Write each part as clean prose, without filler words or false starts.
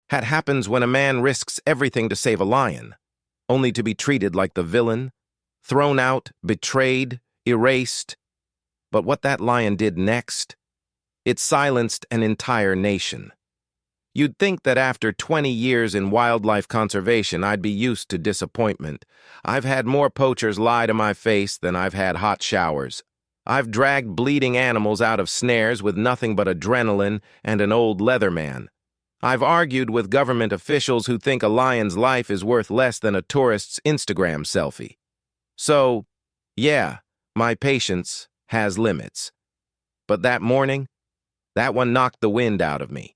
That happens when a man risks everything to save a lion, only to be treated like the villain, thrown out, betrayed, erased. But what that lion did next, it silenced an entire nation. You'd think that after 20 years in wildlife conservation, I'd be used to disappointment. I've had more poachers lie to my face than I've had hot showers. I've dragged bleeding animals out of snares with nothing but adrenaline and an old leather man. I've argued with government officials who think a lion's life is worth less than a tourist's Instagram selfie. So, yeah, my patience has limits. But that morning, that one knocked the wind out of me.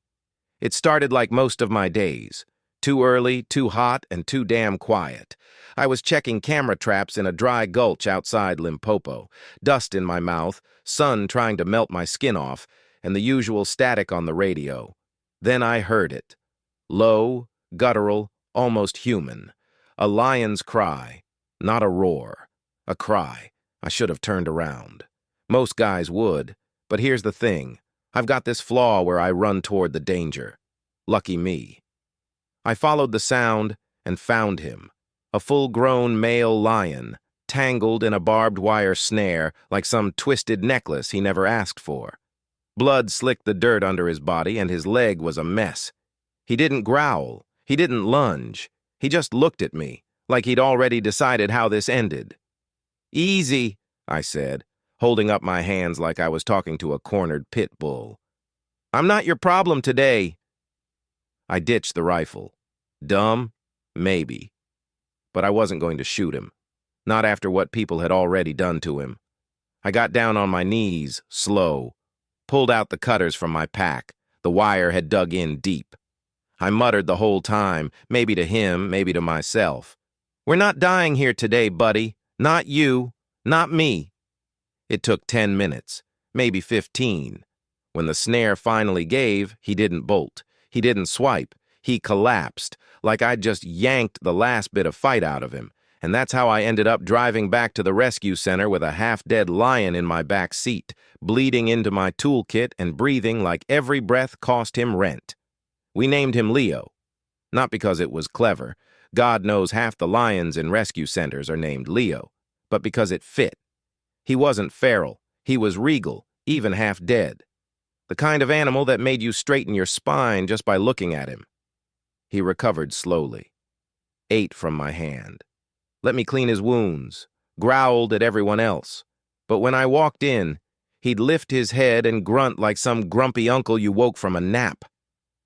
It started like most of my days. Too early, too hot, and too damn quiet. I was checking camera traps in a dry gulch outside Limpopo, dust in my mouth, sun trying to melt my skin off, and the usual static on the radio. Then I heard it. Low, guttural, almost human. A lion's cry, not a roar. A cry. I should have turned around. Most guys would, but here's the thing. I've got this flaw where I run toward the danger. Lucky me. I followed the sound and found him. A full-grown male lion, tangled in a barbed wire snare like some twisted necklace he never asked for. Blood slicked the dirt under his body, and his leg was a mess. He didn't growl. He didn't lunge. He just looked at me, like he'd already decided how this ended. "Easy," I said, holding up my hands like I was talking to a cornered pit bull. "I'm not your problem today." I ditched the rifle. Dumb? Maybe. But I wasn't going to shoot him. Not after what people had already done to him. I got down on my knees, slow, pulled out the cutters from my pack. The wire had dug in deep. I muttered the whole time, maybe to him, maybe to myself. "We're not dying here today, buddy. Not you. Not me." It took 10 minutes, maybe 15. When the snare finally gave, he didn't bolt. He didn't swipe. He collapsed, like I'd just yanked the last bit of fight out of him. And that's how I ended up driving back to the rescue center with a half-dead lion in my back seat, bleeding into my toolkit and breathing like every breath cost him rent. We named him Leo. Not because it was clever. God knows half the lions in rescue centers are named Leo. But because it fit. He wasn't feral. He was regal, even half dead. The kind of animal that made you straighten your spine just by looking at him. He recovered slowly. Ate from my hand. Let me clean his wounds. Growled at everyone else. But when I walked in, he'd lift his head and grunt like some grumpy uncle you woke from a nap.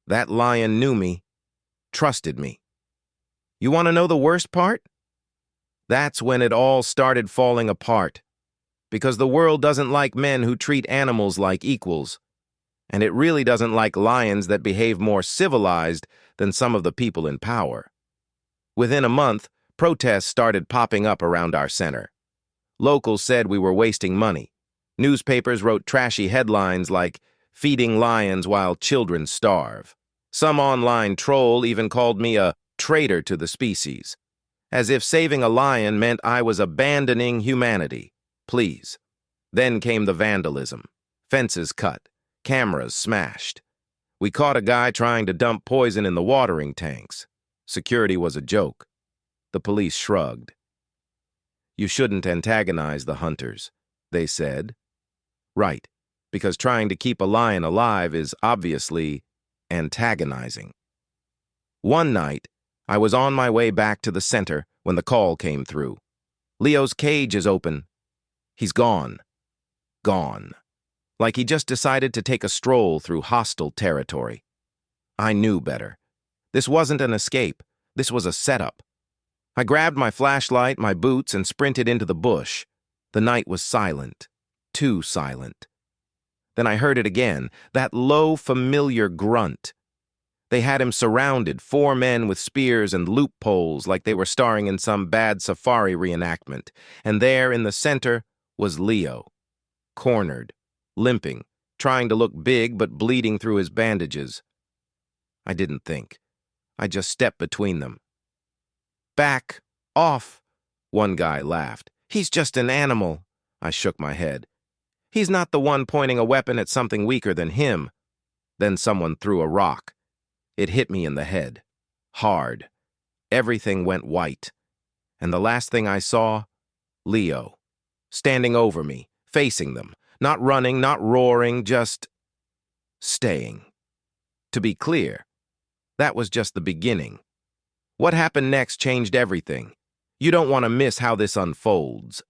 That lion knew me. Trusted me. You want to know the worst part? That's when it all started falling apart. Because the world doesn't like men who treat animals like equals. And it really doesn't like lions that behave more civilized than some of the people in power. Within a month, protests started popping up around our center. Locals said we were wasting money. Newspapers wrote trashy headlines like, "Feeding lions while children starve." Some online troll even called me a traitor to the species, as if saving a lion meant I was abandoning humanity. Please. Then came the vandalism. Fences cut. Cameras smashed. We caught a guy trying to dump poison in the watering tanks. Security was a joke. The police shrugged. "You shouldn't antagonize the hunters," they said. Right, because trying to keep a lion alive is obviously antagonizing. One night, I was on my way back to the center when the call came through. "Leo's cage is open." He's gone. Gone. Like he just decided to take a stroll through hostile territory. I knew better. This wasn't an escape. This was a setup. I grabbed my flashlight, my boots, and sprinted into the bush. The night was silent. Too silent. Then I heard it again, that low, familiar grunt. They had him surrounded, 4 men with spears and loopholes like they were starring in some bad safari reenactment. And there, in the center, was Leo. Cornered. Limping, trying to look big but bleeding through his bandages. I didn't think. I just stepped between them. "Back off," one guy laughed. "He's just an animal." I shook my head. "He's not the one pointing a weapon at something weaker than him." Then someone threw a rock. It hit me in the head. Hard. Everything went white. And the last thing I saw, Leo. Standing over me, facing them. Not running, not roaring, just staying. To be clear, that was just the beginning. What happened next changed everything. You don't want to miss how this unfolds.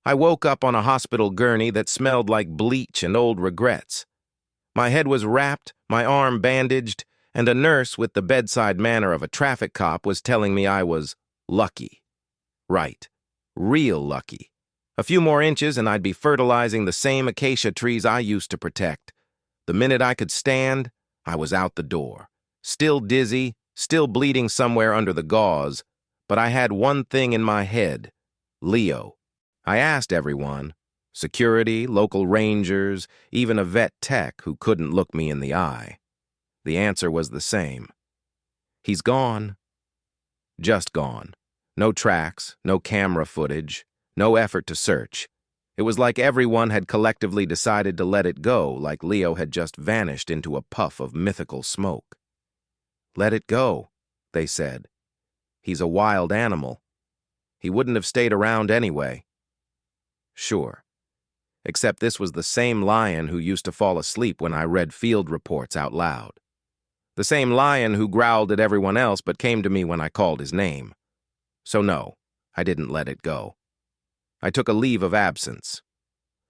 I woke up on a hospital gurney that smelled like bleach and old regrets. My head was wrapped, my arm bandaged, and a nurse with the bedside manner of a traffic cop was telling me I was lucky. Right. Real lucky. A few more inches and I'd be fertilizing the same acacia trees I used to protect. The minute I could stand, I was out the door. Still dizzy, still bleeding somewhere under the gauze, but I had one thing in my head: Leo. I asked everyone, security, local rangers, even a vet tech who couldn't look me in the eye. The answer was the same. He's gone. Just gone. No tracks, no camera footage, no effort to search. It was like everyone had collectively decided to let it go, like Leo had just vanished into a puff of mythical smoke. Let it go, they said. He's a wild animal. He wouldn't have stayed around anyway. Sure. Except this was the same lion who used to fall asleep when I read field reports out loud. The same lion who growled at everyone else but came to me when I called his name. So no, I didn't let it go. I took a leave of absence,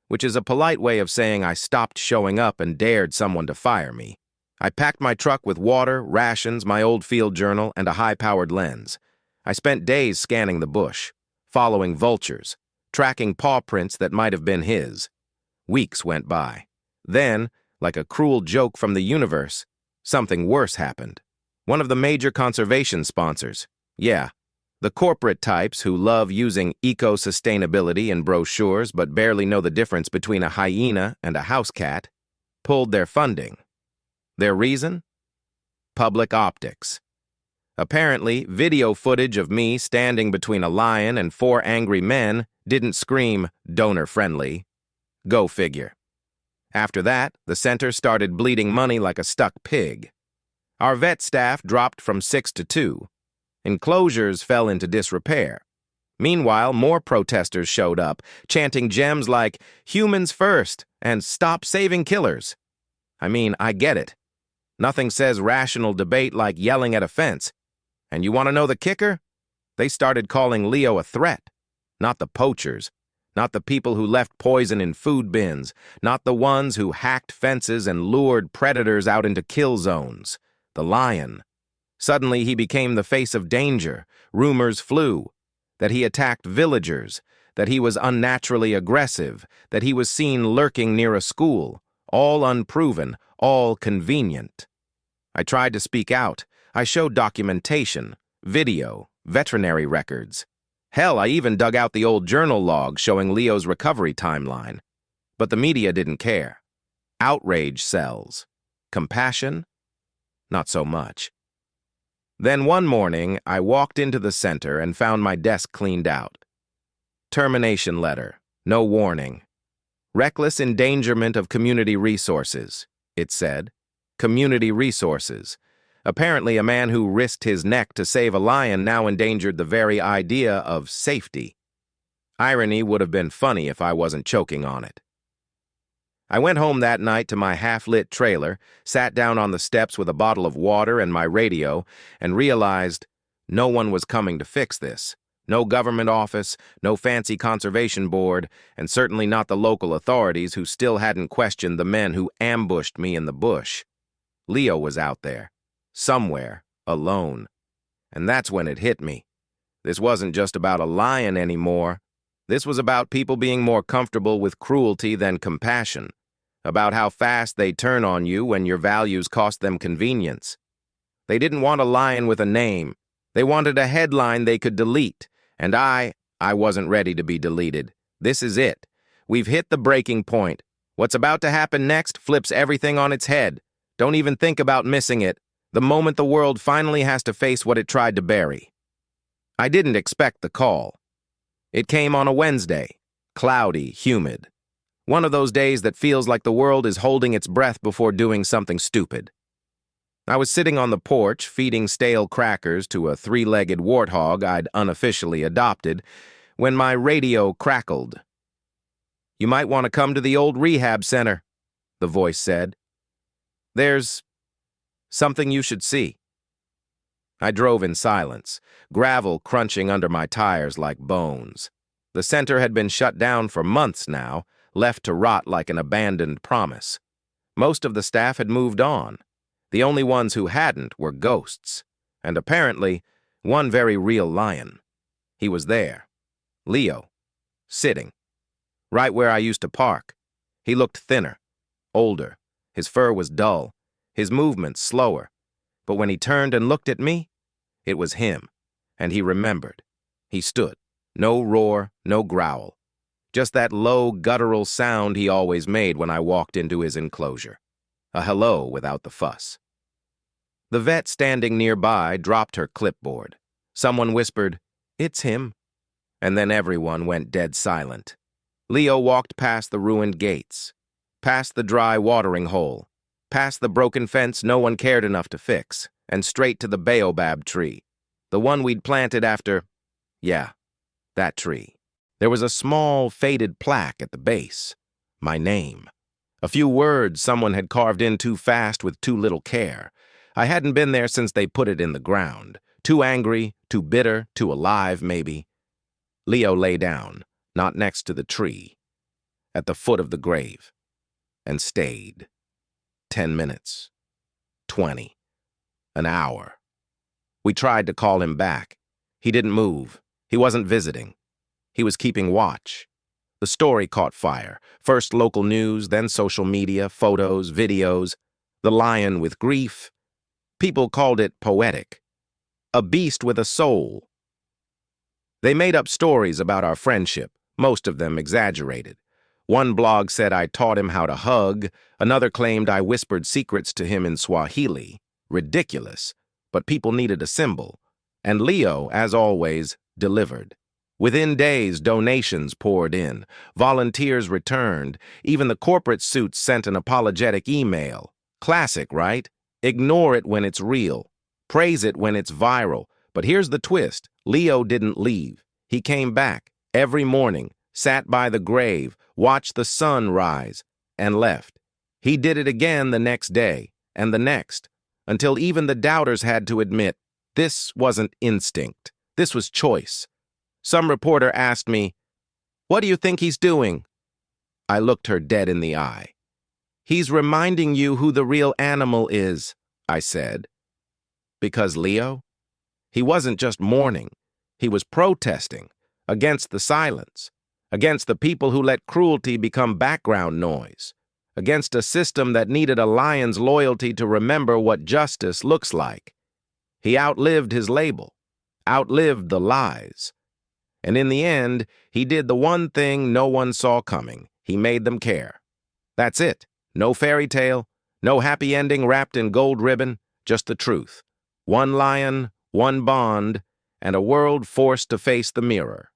which is a polite way of saying I stopped showing up and dared someone to fire me. I packed my truck with water, rations, my old field journal, and a high-powered lens. I spent days scanning the bush, following vultures, tracking paw prints that might have been his. Weeks went by. Then, like a cruel joke from the universe, something worse happened. One of the major conservation sponsors, the corporate types who love using eco-sustainability in brochures but barely know the difference between a hyena and a house cat, pulled their funding. Their reason? Public optics. Apparently, video footage of me standing between a lion and 4 angry men didn't scream donor-friendly. Go figure. After that, the center started bleeding money like a stuck pig. Our vet staff dropped from 6 to 2. Enclosures fell into disrepair. Meanwhile, more protesters showed up, chanting gems like "Humans first" and "Stop saving killers." I mean, I get it. Nothing says rational debate like yelling at a fence. And you want to know the kicker? They started calling Leo a threat. Not the poachers. Not the people who left poison in food bins. Not the ones who hacked fences and lured predators out into kill zones. The lion. Suddenly he became the face of danger. Rumors flew. That he attacked villagers. That he was unnaturally aggressive. That he was seen lurking near a school. All unproven. All convenient. I tried to speak out. I showed documentation, video, veterinary records. Hell, I even dug out the old journal log showing Leo's recovery timeline. But the media didn't care. Outrage sells. Compassion? Not so much. Then one morning, I walked into the center and found my desk cleaned out. Termination letter. No warning. Reckless endangerment of community resources, it said. Community resources. Apparently, a man who risked his neck to save a lion now endangered the very idea of safety. Irony would have been funny if I wasn't choking on it. I went home that night to my half-lit trailer, sat down on the steps with a bottle of water and my radio, and realized no one was coming to fix this. No government office, no fancy conservation board, and certainly not the local authorities who still hadn't questioned the men who ambushed me in the bush. Leo was out there. Somewhere, alone. And that's when it hit me. This wasn't just about a lion anymore. This was about people being more comfortable with cruelty than compassion. About how fast they turn on you when your values cost them convenience. They didn't want a lion with a name. They wanted a headline they could delete. And I wasn't ready to be deleted. This is it. We've hit the breaking point. What's about to happen next flips everything on its head. Don't even think about missing it. The moment the world finally has to face what it tried to bury. I didn't expect the call. It came on a Wednesday, cloudy, humid. One of those days that feels like the world is holding its breath before doing something stupid. I was sitting on the porch, feeding stale crackers to a three-legged warthog I'd unofficially adopted, when my radio crackled. "You might want to come to the old rehab center," the voice said. "There's something you should see." I drove in silence, gravel crunching under my tires like bones. The center had been shut down for months now, left to rot like an abandoned promise. Most of the staff had moved on. The only ones who hadn't were ghosts, and apparently one very real lion. He was there, Leo, sitting, right where I used to park. He looked thinner, older. His fur was dull, his movements slower. But when he turned and looked at me, it was him, and he remembered. He stood, no roar, no growl, just that low, guttural sound he always made when I walked into his enclosure. A hello without the fuss. The vet standing nearby dropped her clipboard. Someone whispered, "It's him." And then everyone went dead silent. Leo walked past the ruined gates, past the dry watering hole, past the broken fence no one cared enough to fix, and straight to the Baobab tree, the one we'd planted after, yeah, that tree. There was a small, faded plaque at the base. My name. A few words someone had carved in too fast with too little care. I hadn't been there since they put it in the ground. Too angry, too bitter, too alive, maybe. Leo lay down, not next to the tree, at the foot of the grave, and stayed. 10 minutes. 20. An hour. We tried to call him back. He didn't move. He wasn't visiting. He was keeping watch. The story caught fire. First local news, then social media, photos, videos. The lion with grief. People called it poetic. A beast with a soul. They made up stories about our friendship, most of them exaggerated. One blog said I taught him how to hug. Another claimed I whispered secrets to him in Swahili. Ridiculous, but people needed a symbol. And Leo, as always, delivered. Within days, donations poured in. Volunteers returned. Even the corporate suits sent an apologetic email. Classic, right? Ignore it when it's real. Praise it when it's viral. But here's the twist. Leo didn't leave. He came back every morning, sat by the grave, watched the sun rise, and left. He did it again the next day, and the next, until even the doubters had to admit, this wasn't instinct. This was choice. Some reporter asked me, "What do you think he's doing?" I looked her dead in the eye. "He's reminding you who the real animal is," I said. Because Leo? He wasn't just mourning. He was protesting against the silence, against the people who let cruelty become background noise, against a system that needed a lion's loyalty to remember what justice looks like. He outlived his label, outlived the lies. And in the end, he did the one thing no one saw coming. He made them care. That's it. No fairy tale, no happy ending wrapped in gold ribbon, just the truth. One lion, one bond, and a world forced to face the mirror.